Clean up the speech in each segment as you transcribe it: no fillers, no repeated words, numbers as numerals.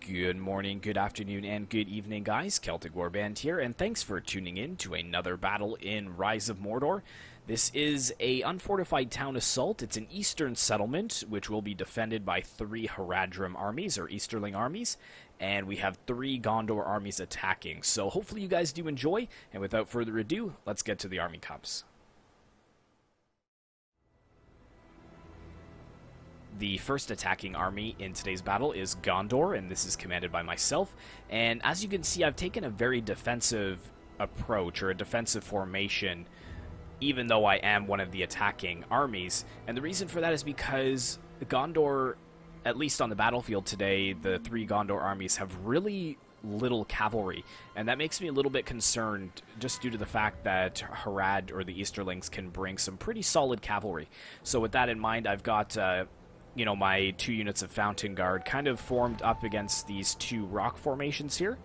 Good morning, good afternoon, and good evening, guys. Celtic Warband here, and thanks for tuning in to another battle in Rise of Mordor. This is a unfortified town assault. It's an eastern settlement, which will be defended by 3 Haradrim armies, or Easterling armies, and we have 3 Gondor armies attacking. So hopefully you guys do enjoy, and without further ado, let's get to the army comps. The first attacking army in today's battle is Gondor, and this is commanded by myself. And as you can see, I've taken a very defensive approach, or a defensive formation, even though I am one of the attacking armies. And the reason for that is because Gondor, at least on the battlefield today, the 3 Gondor armies have really little cavalry, and that makes me a little bit concerned just due to the fact that Harad, or the Easterlings, can bring some pretty solid cavalry. So with that in mind, I've got my 2 units of Fountain Guard kind of formed up against these 2 rock formations here.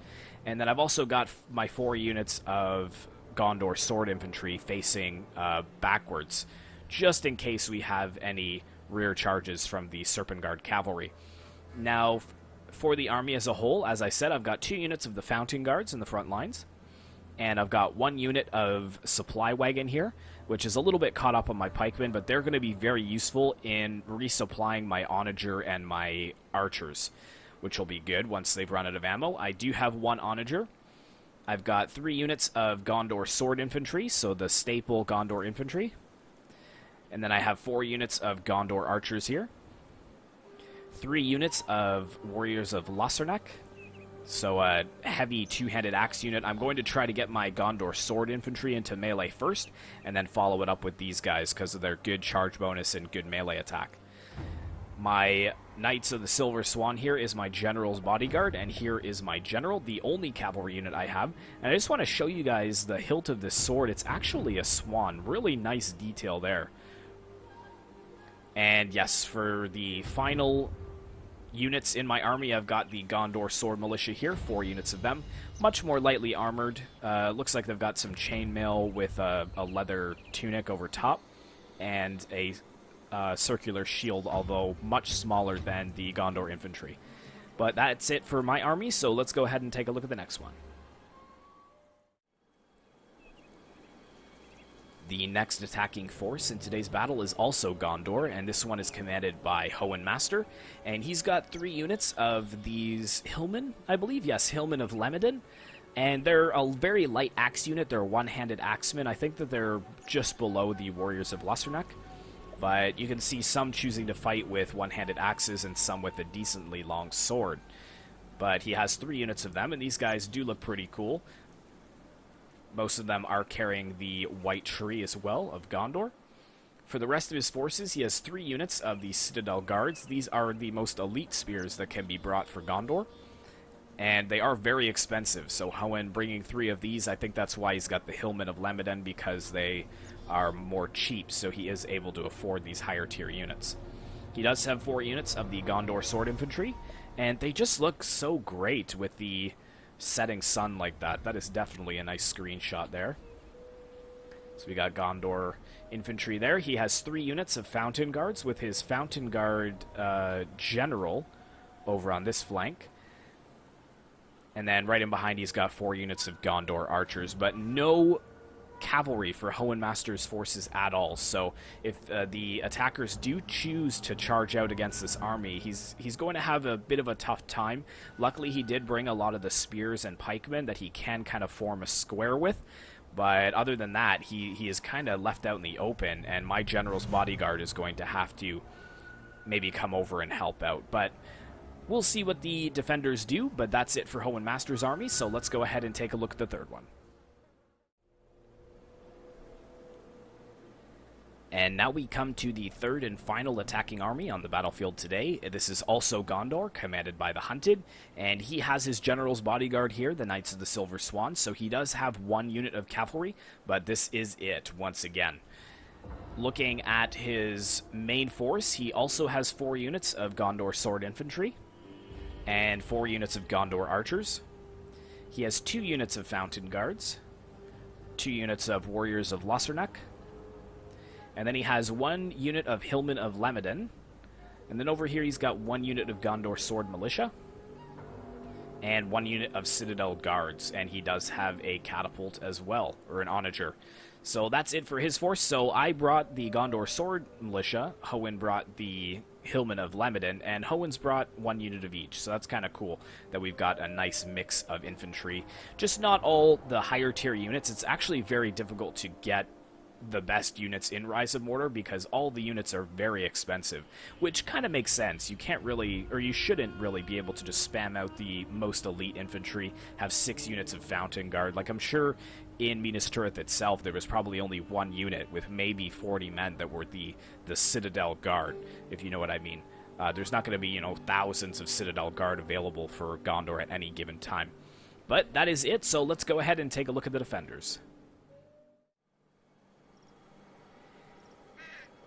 And then I've also got my 4 units of Gondor Sword Infantry facing backwards, just in case we have any rear charges from the Serpent Guard Cavalry. Now, for the army as a whole, as I said, I've got 2 units of the Fountain Guards in the front lines. And I've got 1 unit of Supply Wagon here, which is a little bit caught up on my pikemen, but they're going to be very useful in resupplying my onager and my archers, which will be good once they've run out of ammo. I do have 1 onager. I've got 3 units of Gondor Sword Infantry, so the staple Gondor Infantry. And then I have 4 units of Gondor Archers here. 3 units of Warriors of Lossarnak. So a heavy 2-handed axe unit. I'm going to try to get my Gondor Sword Infantry into melee first, and then follow it up with these guys because of their good charge bonus and good melee attack. My Knights of the Silver Swan here is my General's Bodyguard, and here is my General, the only cavalry unit I have. And I just want to show you guys the hilt of this sword. It's actually a swan. Really nice detail there. And yes, for the final units in my army, I've got the Gondor Sword Militia here, 4 units of them. Much more lightly armored. Looks like they've got some chainmail with a leather tunic over top, and a circular shield, although much smaller than the Gondor Infantry. But that's it for my army, so let's go ahead and take a look at the next one. The next attacking force in today's battle is also Gondor, and this one is commanded by Hohen Master, and he's got 3 units of these Hillmen, I believe. Yes, Hillmen of Lemedin, and they're a very light axe unit. They're one-handed axemen. I think that they're just below the Warriors of Lossarnak, but you can see some choosing to fight with one-handed axes and some with a decently long sword. But he has 3 units of them, and these guys do look pretty cool. Most of them are carrying the White Tree as well of Gondor. For the rest of his forces, he has 3 units of the Citadel Guards. These are the most elite spears that can be brought for Gondor, and they are very expensive. So Hohen bringing 3 of these, I think that's why he's got the Hillmen of Lemedin, because they are more cheap, so he is able to afford these higher tier units. He does have 4 units of the Gondor Sword Infantry, and they just look so great with the setting sun like that. That is definitely a nice screenshot there. So we got Gondor Infantry there. He has 3 units of Fountain Guards with his Fountain Guard General over on this flank. And then right in behind he's got 4 units of Gondor Archers, but no cavalry for Hohen Master's forces at all. So if the attackers do choose to charge out against this army, he's going to have a bit of a tough time. Luckily, he did bring a lot of the spears and pikemen that he can kind of form a square with, but other than that, he is kind of left out in the open, and my General's Bodyguard is going to have to maybe come over and help out. But we'll see what the defenders do, but that's it for Hohen Master's army, so let's go ahead and take a look at the third one. And now we come to the third and final attacking army on the battlefield today. This is also Gondor, commanded by the Hunted, and he has his General's Bodyguard here, the Knights of the Silver Swan, so he does have 1 unit of cavalry, but this is it once again. Looking at his main force, he also has 4 units of Gondor Sword Infantry, and 4 units of Gondor Archers. He has 2 units of Fountain Guards, 2 units of Warriors of Lossarnak, and then he has 1 unit of Hillmen of Lemedin, And then over here he's got one unit of Gondor Sword Militia. and 1 unit of Citadel Guards, and he does have a catapult as well, or an onager. So that's it for his force. So I brought the Gondor Sword Militia, Hoenn brought the Hillmen of Lemedin, and Hoenn's brought 1 unit of each. So that's kind of cool that we've got a nice mix of infantry. Just not all the higher tier units. It's actually very difficult to get the best units in Rise of Mordor because all the units are very expensive, which kind of makes sense. You can't really, or you shouldn't really be able to just spam out the most elite infantry, have 6 units of Fountain Guard. Like, I'm sure in Minas Tirith itself there was probably only 1 unit with maybe 40 men that were the Citadel Guard, if you know what I mean. There's not going to be, you know, thousands of Citadel Guard available for Gondor at any given time. But that is it, so let's go ahead and take a look at the defenders.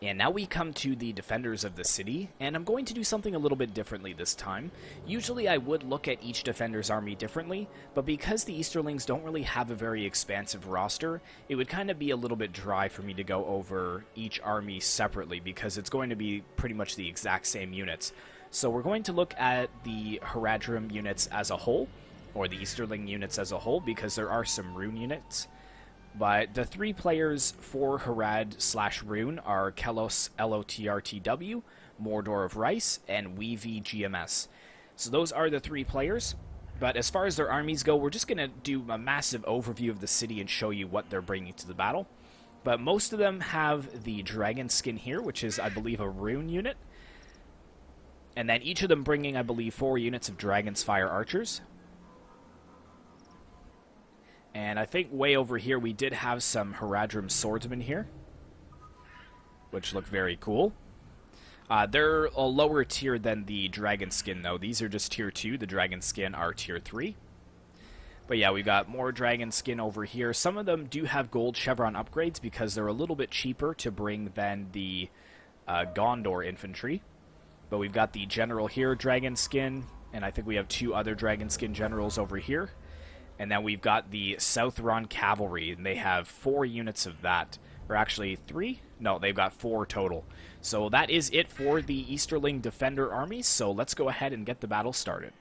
And now we come to the defenders of the city, and I'm going to do something a little bit differently this time. Usually I would look at each defender's army differently, but because the Easterlings don't really have a very expansive roster, it would kind of be a little bit dry for me to go over each army separately, because it's going to be pretty much the exact same units. So we're going to look at the Haradrim units as a whole, or the Easterling units as a whole, because there are some rune units. But the 3 players for Harad/Rune are Kelos Lotrtw, Mordor of Rice, and Weavy GMS. So those are the 3 players. But as far as their armies go, we're just going to do a massive overview of the city and show you what they're bringing to the battle. But most of them have the Dragon Skin here, which is, I believe, a Rune unit. And then each of them bringing, I believe, 4 units of Dragon's Fire Archers. And I think way over here we did have some Haradrim swordsmen here, which look very cool. They're a lower tier than the Dragon Skin, though. These are just tier 2. The Dragon Skin are tier 3. But yeah, we've got more Dragon Skin over here. Some of them do have gold chevron upgrades because they're a little bit cheaper to bring than the Gondor infantry. But we've got the general here, Dragon Skin, and I think we have 2 other Dragon Skin generals over here. And then we've got the Southron Cavalry, and they have 4 units of that. Or actually 3? No, they've got 4 total. So that is it for the Easterling Defender armies, so let's go ahead and get the battle started.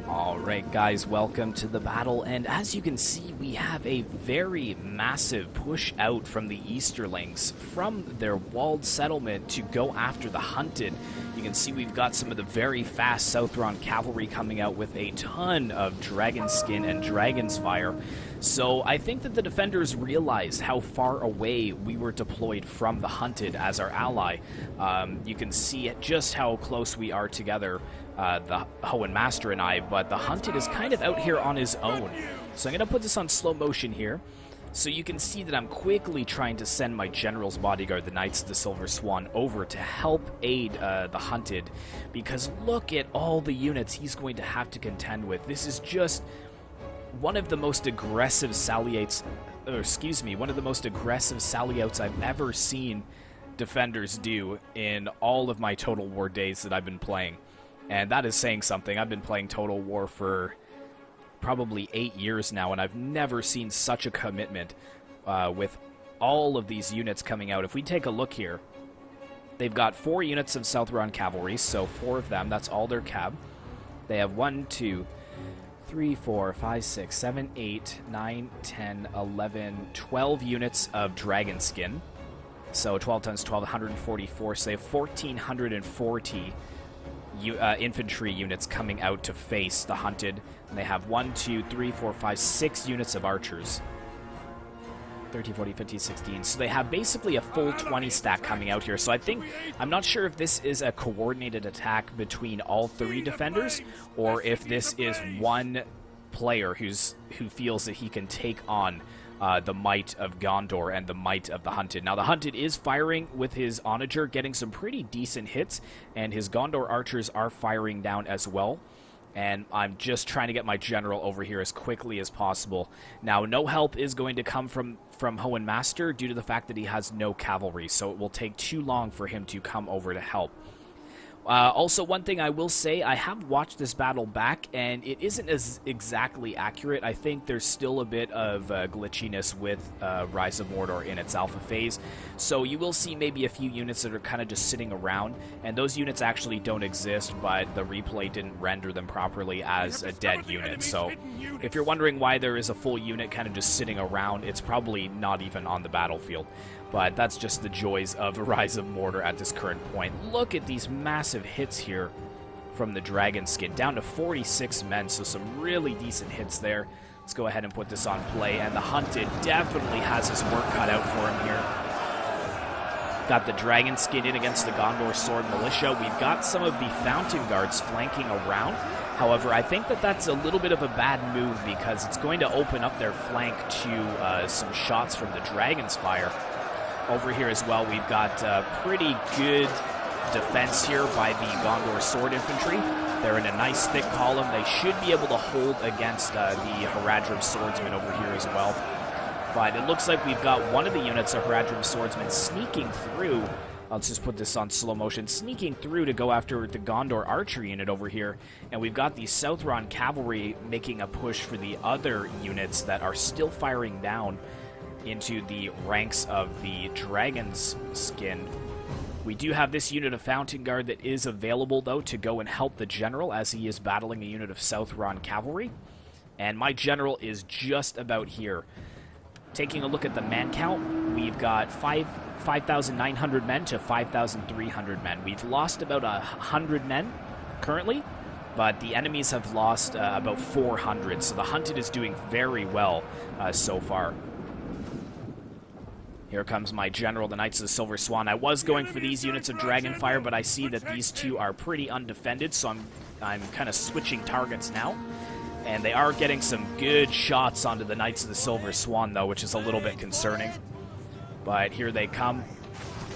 Alright guys, welcome to the battle, and as you can see, we have a very massive push out from the Easterlings from their walled settlement to go after the Hunted. You can see we've got some of the very fast Southron cavalry coming out with a ton of Dragon Skin and Dragon's Fire. So I think that the defenders realized how far away we were deployed from the Hunted as our ally. You can see just how close we are together, the Hoenn Master and I, but the Hunted is kind of out here on his own. So I'm going to put this on slow motion here, so you can see that I'm quickly trying to send my General's Bodyguard, the Knights of the Silver Swan, over to help aid the Hunted, because look at all the units he's going to have to contend with. This is just one of the most aggressive salliouts, one of the most aggressive salliouts I've ever seen defenders do in all of my Total War days that I've been playing. And that is saying something. I've been playing Total War for probably 8 years now, and I've never seen such a commitment with all of these units coming out. If we take a look here, they've got 4 units of Southron Cavalry, so 4 of them, that's all their cab. They have 1, 2, 3, 4, 5, 6, 7, 8, 9, 10, 11, 12 units of Dragon Skin. So 12 times 12, 144, so they have 1,440 infantry units coming out to face the Hunted. And they have 1, 2, 3, 4, 5, 6 units of archers. 13, 14, 15, 16. So they have basically a full 20 stack coming out here. So I think, I'm not sure if this is a coordinated attack between all 3 defenders, or if this is one player who feels that he can take on the might of Gondor and the might of the Hunted. Now, the Hunted is firing with his onager, getting some pretty decent hits, and his Gondor archers are firing down as well. And I'm just trying to get my general over here as quickly as possible. Now, no help is going to come from Hoenn Master due to the fact that he has no cavalry, so it will take too long for him to come over to help. Also, one thing I will say, I have watched this battle back, and it isn't as exactly accurate. I think there's still a bit of glitchiness with Rise of Mordor in its alpha phase, so you will see maybe a few units that are kind of just sitting around, and those units actually don't exist, but the replay didn't render them properly as a dead unit. So if you're wondering why there is a full unit kind of just sitting around, it's probably not even on the battlefield. But that's just the joys of Rise of Mordor at this current point. Look at these massive hits here from the dragon skin. Down to 46 men, so some really decent hits there. Let's go ahead and put this on play. And the Hunted definitely has his work cut out for him here. Got the dragon skin in against the Gondor Sword Militia. We've got some of the Fountain Guards flanking around. However, I think that that's a little bit of a bad move because it's going to open up their flank to some shots from the Dragon's Fire. Over here as well, we've got pretty good defense here by the Gondor Sword Infantry. They're in a nice thick column. They should be able to hold against the Haradrim Swordsmen over here as well. But it looks like we've got one of the units of Haradrim Swordsmen sneaking through. Let's just put this on slow motion. Sneaking through to go after the Gondor Archery unit over here. And we've got the Southron Cavalry making a push for the other units that are still firing down into the ranks of the Dragon's Skin. We do have this unit of Fountain Guard that is available, though, to go and help the General as he is battling a unit of Southron Cavalry. And my General is just about here. Taking a look at the man count, we've got 5,900 men to 5,300 men. We've lost about 100 men currently, but the enemies have lost about 400, so the Hunted is doing very well so far. Here comes my General, the Knights of the Silver Swan. I was going for these units of Dragonfire, but I see that these two are pretty undefended, so I'm kind of switching targets now. And they are getting some good shots onto the Knights of the Silver Swan, though, which is a little bit concerning. But here they come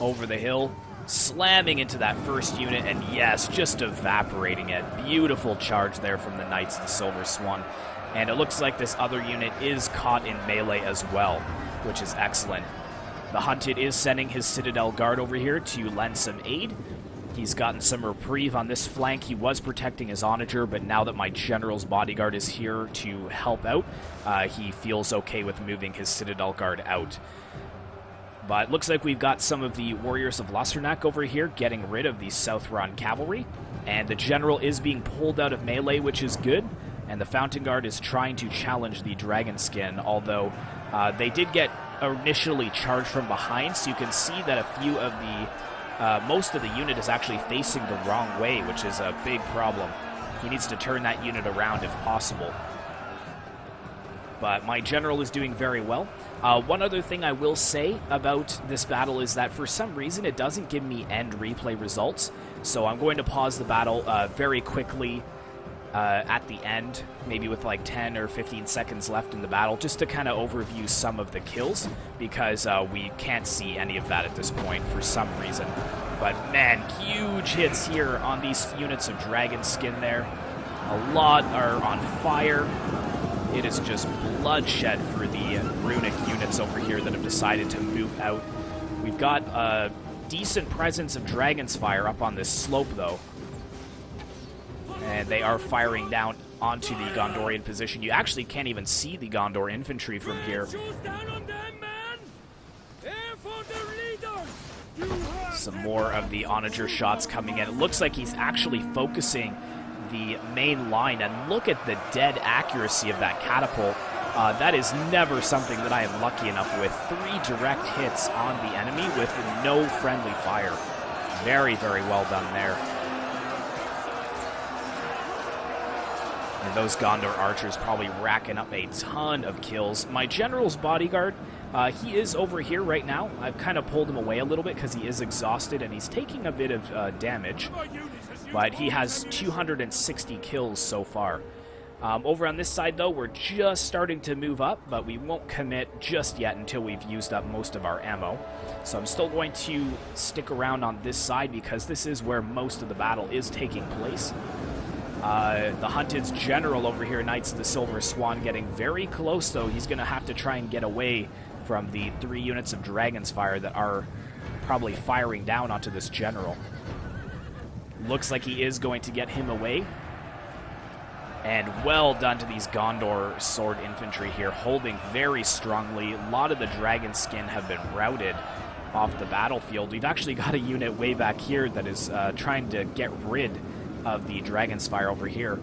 over the hill, slamming into that first unit, and yes, just evaporating it. Beautiful charge there from the Knights of the Silver Swan. And it looks like this other unit is caught in melee as well, which is excellent. The Hunted is sending his Citadel Guard over here to lend some aid. He's gotten some reprieve on this flank. He was protecting his Onager, but now that my General's bodyguard is here to help out, he feels okay with moving his Citadel Guard out. But it looks like we've got some of the Warriors of Lusternac over here getting rid of the Southron Cavalry, and the General is being pulled out of melee, which is good, and the Fountain Guard is trying to challenge the Dragon Skin, although they did get initially charged from behind, so you can see that a few of the most of the unit is actually facing the wrong way, which is a big problem. He needs to turn that unit around if possible. But my General is doing very well. One other thing I will say about this battle is that for some reason it doesn't give me end replay results, so I'm going to pause the battle very quickly at the end, maybe with like 10 or 15 seconds left in the battle, just to kind of overview some of the kills, because we can't see any of that at this point for some reason. But man, huge hits here on these units of Dragon Skin there. A lot are on fire. It is just bloodshed for the runic units over here that have decided to move out. We've got a decent presence of Dragon's Fire up on this slope, though. And they are firing down onto the Gondorian position. You actually can't even see the Gondor infantry from here. Some more of the Onager shots coming in. It looks like he's actually focusing the main line, and look at the dead accuracy of that catapult. That is never something that I am lucky enough with. 3 direct hits on the enemy with no friendly fire. Very, very well done there. And those Gondor archers probably racking up a ton of kills. My General's bodyguard, he is over here right now. I've kind of pulled him away a little bit because he is exhausted and he's taking a bit of damage. But he has 260 kills so far. Over on this side, though, we're just starting to move up, but we won't commit just yet until we've used up most of our ammo. So I'm still going to stick around on this side because this is where most of the battle is taking place. The Hunted's General over here, Knights of the Silver Swan, getting very close, though. He's going to have to try and get away from the 3 units of Dragon's Fire that are probably firing down onto this General. Looks like he is going to get him away. And well done to these Gondor sword infantry here, holding very strongly. A lot of the dragon skin have been routed off the battlefield. We've actually got a unit way back here that is trying to get rid of the dragon's fire over here.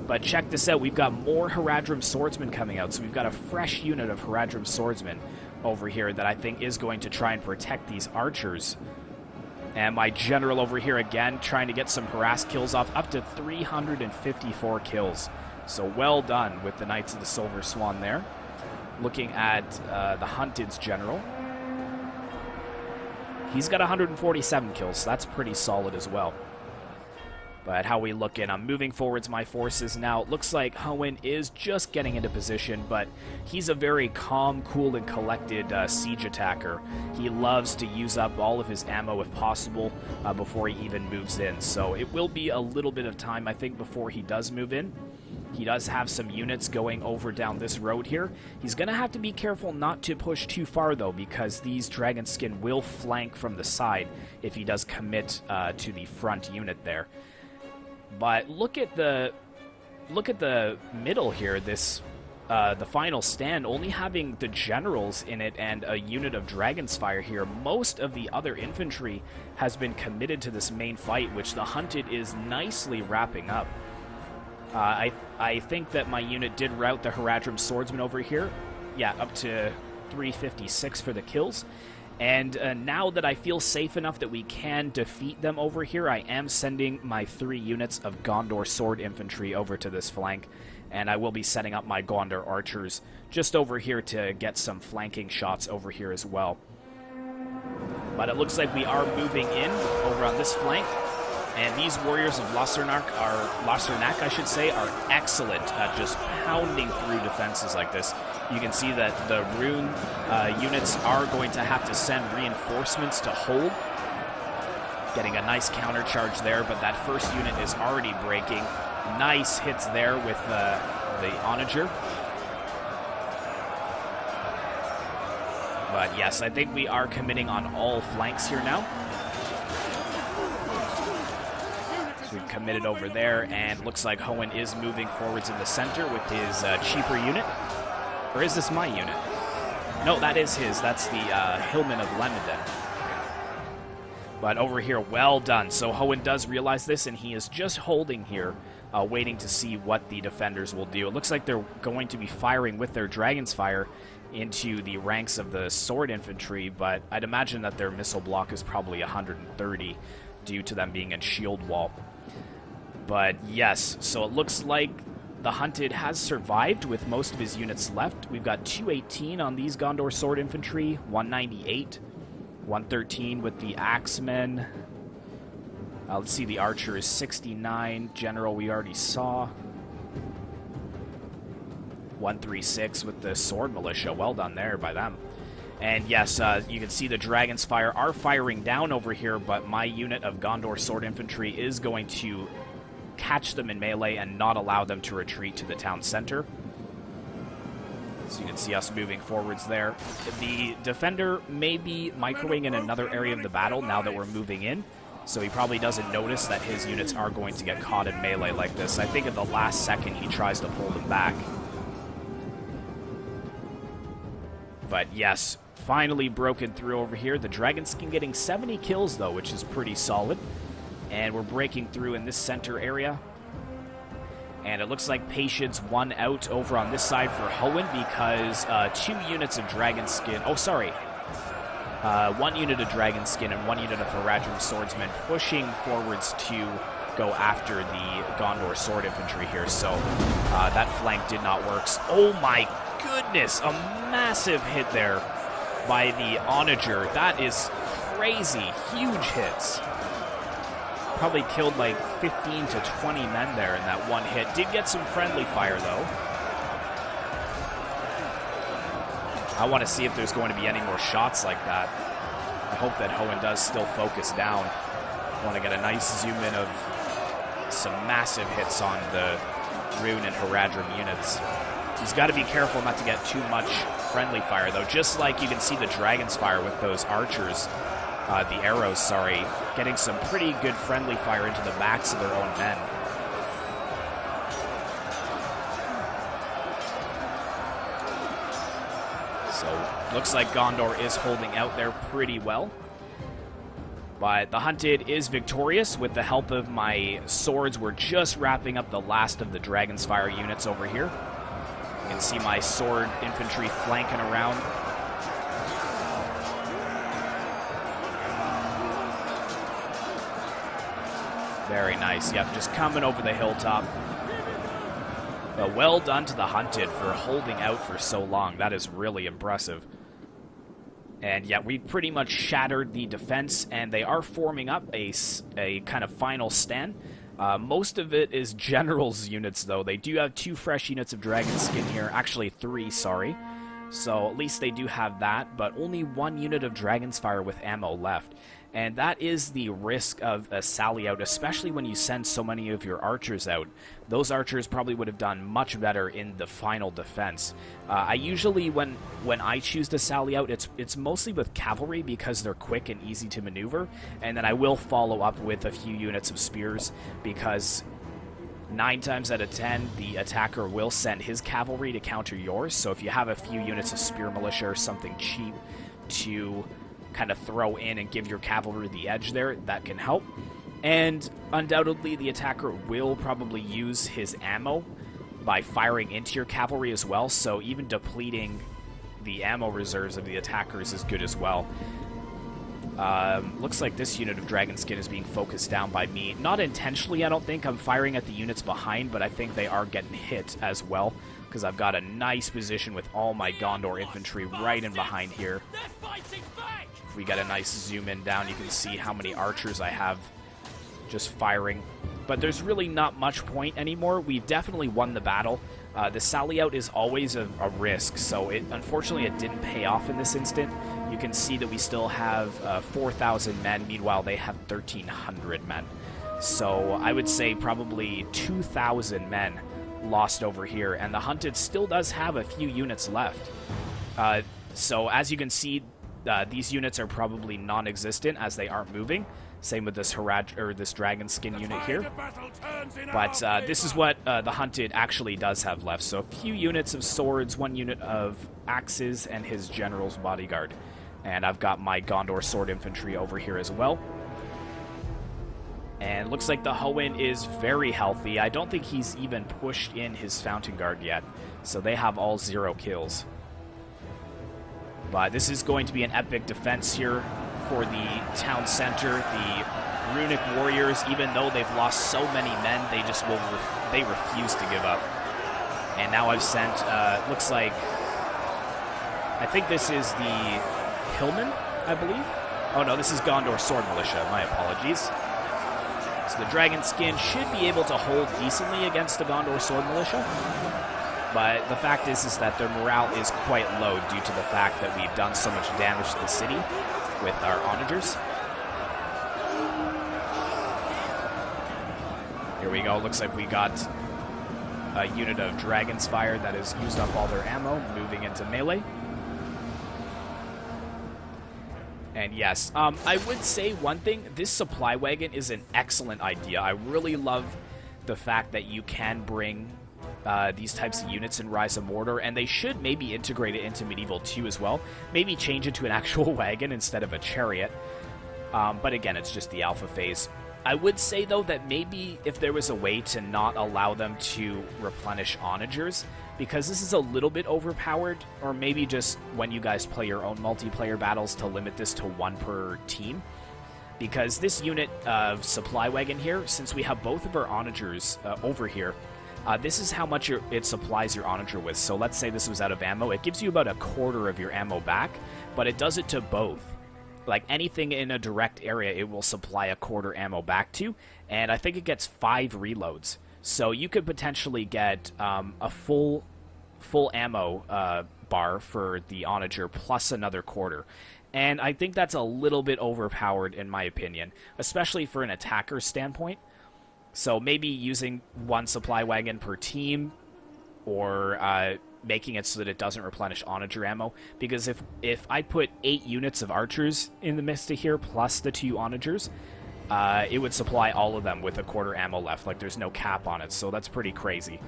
But check this out, we've got more Haradrim swordsmen coming out, so we've got a fresh unit of Haradrim swordsmen over here that I think is going to try and protect these archers. And my general over here again trying to get some harass kills off, up to 354 kills. So well done with the Knights of the Silver Swan there. Looking at the Hunted's general. He's got 147 kills, so that's pretty solid as well. But how we looking? I'm moving forwards my forces now. It looks like Hoenn is just getting into position, but he's a very calm, cool, and collected siege attacker. He loves to use up all of his ammo if possible before he even moves in. So it will be a little bit of time, I think, before he does move in. He does have some units going over down this road here. He's going to have to be careful not to push too far, though, because these Dragonskin will flank from the side if he does commit to the front unit there. But look at the middle here, this the final stand, only having the generals in it and a unit of Dragon's Fire here. Most of the other infantry has been committed to this main fight, which the Hunted is nicely wrapping up. I think that my unit did rout the Haradrim swordsman over here. Yeah, up to 356 for the kills. And now that I feel safe enough that we can defeat them over here, I am sending my 3 units of Gondor sword infantry over to this flank. And I will be setting up my Gondor archers just over here to get some flanking shots over here as well. But it looks like we are moving in over on this flank. And these warriors of Losternak are excellent at just pounding through defenses like this. You can see that the rune units are going to have to send reinforcements to hold. Getting a nice counter charge there, but that first unit is already breaking. Nice hits there with the onager. But yes, I think we are committing on all flanks here now. So we've committed over there, and looks like Hoenn is moving forwards in the center with his cheaper unit. Or is this my unit? No, that is his. That's the Hillman of Lemeden. But over here, well done. So Hoenn does realize this, and he is just holding here, waiting to see what the defenders will do. It looks like they're going to be firing with their Dragon's Fire into the ranks of the sword infantry, but I'd imagine that their missile block is probably 130 due to them being in shield wall. But yes, so it looks like the Hunted has survived with most of his units left. We've got 218 on these Gondor sword infantry, 198, 113 with the axemen. Let's see, the archer is 69, general we already saw. 136 with the sword militia, well done there by them. And yes, you can see the Dragon's Fire are firing down over here, but my unit of Gondor sword infantry is going to catch them in melee and not allow them to retreat to the town center. So you can see us moving forwards there. The defender may be microwaving in another area of the battle now that we're moving in, so he probably doesn't notice that his units are going to get caught in melee like this. I think at the last second he tries to pull them back. But yes, finally broken through over here. The Dragonskin getting 70 kills though, which is pretty solid. And we're breaking through in this center area. And it looks like Patience won out over on this side for Hoenn because 2 units of Dragonskin... Oh, sorry. 1 unit of Dragonskin and 1 unit of Haradrim swordsmen pushing forwards to go after the Gondor sword infantry here. So that flank did not work. Oh my goodness! A massive hit there by the onager. That is crazy. Huge hits. Probably killed like 15 to 20 men there in that one hit. Did get some friendly fire, though. I want to see if there's going to be any more shots like that. I hope that Hoenn does still focus down. I want to get a nice zoom in of some massive hits on the Rune and Haradrim units. He's got to be careful not to get too much friendly fire, though. Just like you can see the Dragon's Fire with those archers the arrows, sorry, getting some pretty good friendly fire into the backs of their own men. So, looks like Gondor is holding out there pretty well. But the Hunted is victorious with the help of my swords. We're just wrapping up the last of the Dragon's Fire units over here. You can see my sword infantry flanking around. Very nice. Yep, just coming over the hilltop. But well done to the Hunted for holding out for so long. That is really impressive. And yeah, we pretty much shattered the defense, and they are forming up a kind of final stand. Most of it is generals units, though. They do have 2 fresh units of dragon skin here. Actually, 3, sorry. So at least they do have that, but only 1 unit of Dragon's Fire with ammo left. And that is the risk of a sally out, especially when you send so many of your archers out. Those archers probably would have done much better in the final defense. I usually, when I choose to sally out, it's mostly with cavalry because they're quick and easy to maneuver. And then I will follow up with a few units of spears because 9 times out of 10, the attacker will send his cavalry to counter yours. So if you have a few units of spear militia or something cheap to kind of throw in and give your cavalry the edge there, that can help. And undoubtedly, the attacker will probably use his ammo by firing into your cavalry as well, so even depleting the ammo reserves of the attackers is good as well. Looks like this unit of Dragonskin is being focused down by me. Not intentionally, I don't think. I'm firing at the units behind, but I think they are getting hit as well, because I've got a nice position with all my Gondor infantry right in behind here. If we get a nice zoom in down, you can see how many archers I have just firing. But there's really not much point anymore. We've definitely won the battle. The sally out is always a risk, so unfortunately it didn't pay off in this instant. You can see that we still have 4,000 men, meanwhile they have 1,300 men. So I would say probably 2,000 men lost over here, and the Hunted still does have a few units left. So as you can see, these units are probably non-existent as they aren't moving. Same with this this dragon skin unit here. But this is what the Hunted actually does have left. So a few units of swords, 1 unit of axes, and his general's bodyguard. And I've got my Gondor sword infantry over here as well. And looks like the Hoenn is very healthy. I don't think he's even pushed in his Fountain Guard yet. So they have all 0 kills. But this is going to be an epic defense here for the town center. The Runic warriors, even though they've lost so many men, they just they refuse to give up. And now I've sent, looks like, I think this is the Hillmen, I believe. Oh no, this is Gondor Sword Militia, my apologies. So the Dragon Skin should be able to hold decently against the Gondor Sword Militia. But the fact is that their morale is quite low due to the fact that we've done so much damage to the city with our onagers. Here we go. Looks like we got a unit of Dragon's Fire that has used up all their ammo, moving into melee. And yes, I would say one thing. This supply wagon is an excellent idea. I really love the fact that you can bring these types of units in Rise of Mordor, and they should maybe integrate it into Medieval 2 as well. Maybe change it to an actual wagon instead of a chariot. But again, it's just the alpha phase. I would say, though, that maybe if there was a way to not allow them to replenish onagers, because this is a little bit overpowered, or maybe just when you guys play your own multiplayer battles to limit this to 1 per team. Because this unit of supply wagon here, since we have both of our onagers over here, this is how much it supplies your onager with. So let's say this was out of ammo. It gives you about 1/4 of your ammo back, but it does it to both. Like anything in a direct area, it will supply 1/4 ammo back to, and I think it gets 5 reloads. So you could potentially get a full ammo bar for the onager plus another 1/4. And I think that's a little bit overpowered in my opinion, especially for an attacker's standpoint. So maybe using 1 supply wagon per team, or making it so that it doesn't replenish onager ammo, because if I put 8 units of archers in the midst of here plus the 2 onagers, it would supply all of them with a quarter ammo left. Like, there's no cap on it, so that's pretty crazy.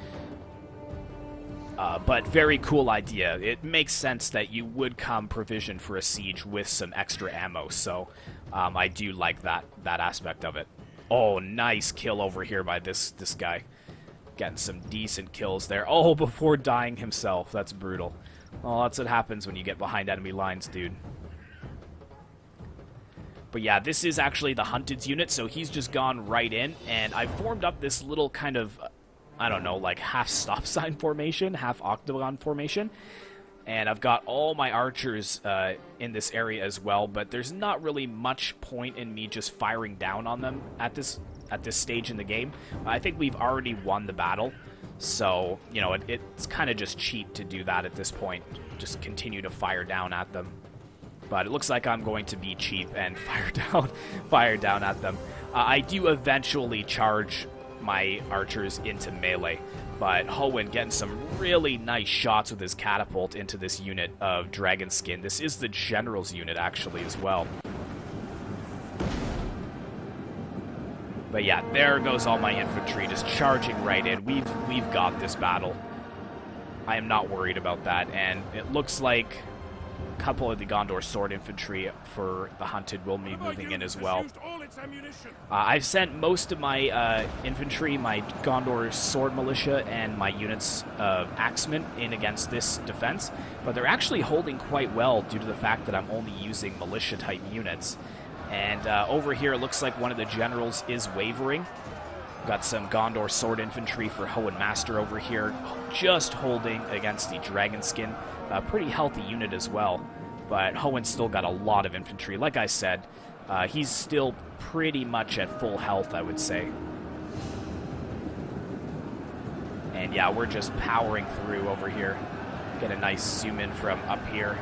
But very cool idea. It makes sense that you would come provisioned for a siege with some extra ammo, so I do like that aspect of it. Oh, nice kill over here by this guy. Getting some decent kills there. Oh, before dying himself. That's brutal. Oh, that's what happens when you get behind enemy lines, dude. But yeah, this is actually the Hunted's unit, so he's just gone right in, and I've formed up this little kind of, I don't know, like half stop sign formation, half octagon formation. And I've got all my archers in this area as well, but there's not really much point in me just firing down on them at this stage in the game. I think we've already won the battle, so, you know, it's kind of just cheap to do that at this point. Just continue to fire down at them. But it looks like I'm going to be cheap and fire down at them. I do eventually charge my archers into melee, but Hoenn getting some really nice shots with his catapult into this unit of Dragonskin. This is the general's unit, actually, as well. But yeah, there goes all my infantry, just charging right in. We've got this battle. I am not worried about that, and it looks like a couple of the Gondor sword infantry for the Hunted will be moving in as well. I've sent most of my infantry, my Gondor sword militia, and my units of axemen in against this defense, but they're actually holding quite well due to the fact that I'm only using militia-type units. And over here, it looks like one of the generals is wavering. Got some Gondor sword infantry for Hoenn Master over here, just holding against the Dragonskin. A pretty healthy unit as well, but Hoenn's still got a lot of infantry. Like I said, he's still pretty much at full health, I would say. And yeah, we're just powering through over here. Get a nice zoom in from up here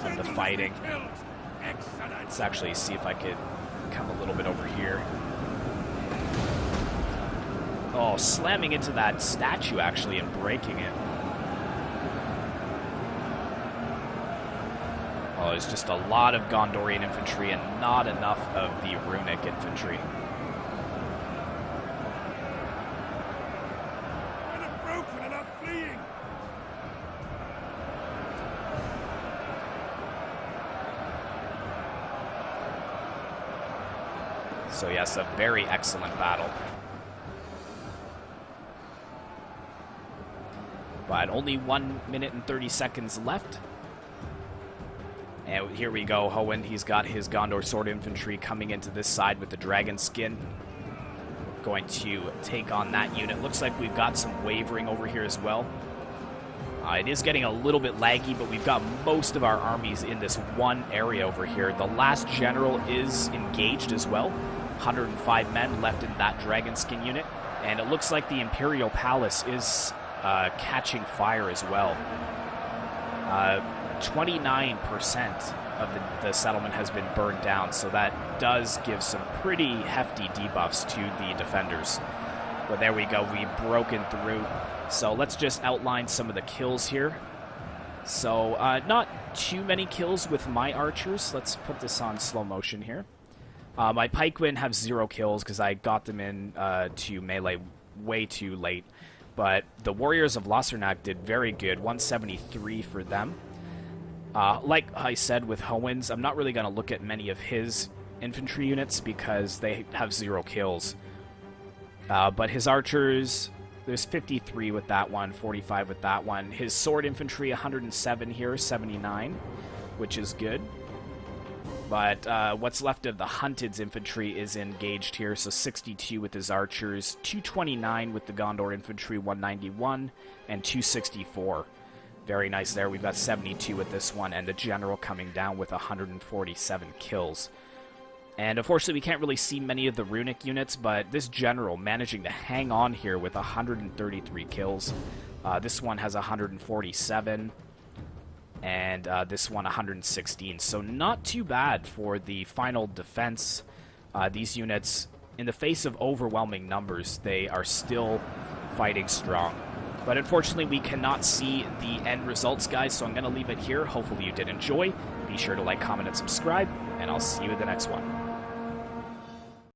of the fighting. Let's actually see if I could come a little bit over here. Oh, slamming into that statue, actually, and breaking it. Oh, there's just a lot of Gondorian infantry and not enough of the runic infantry. So yes, a very excellent battle. But only 1 minute and 30 seconds left. And here we go, Hoenn. He's got his Gondor sword infantry coming into this side with the dragon skin. Going to take on that unit. Looks like we've got some wavering over here as well. It is getting a little bit laggy, but we've got most of our armies in this one area over here. The last general is engaged as well. 105 men left in that Dragonskin unit. And it looks like the Imperial Palace is catching fire as well. 29% of the settlement has been burned down, so that does give some pretty hefty debuffs to the defenders. But there we go, we've broken through. So let's just outline some of the kills here. So not too many kills with my archers. Let's put this on slow motion here. My pikemen have 0 kills because I got them in to melee way too late. But the Warriors of Lossarnak did very good, 173 for them. Like I said with Hoenn's, I'm not really going to look at many of his infantry units because they have 0 kills. But his archers, there's 53 with that one, 45 with that one. His sword infantry, 107 here, 79, which is good. But what's left of the Hunted's infantry is engaged here, so 62 with his archers, 229 with the Gondor infantry, 191, and 264. Very nice there. We've got 72 with this one, and the general coming down with 147 kills. And unfortunately, we can't really see many of the runic units, but this general managing to hang on here with 133 kills. This one has 147. And this one 116, so not too bad for the final defense. These units, in the face of overwhelming numbers, they are still fighting strong. But unfortunately, we cannot see the end results, guys, so I'm going to leave it here. Hopefully you did enjoy. Be sure to like, comment, and subscribe, and I'll see you in the next one.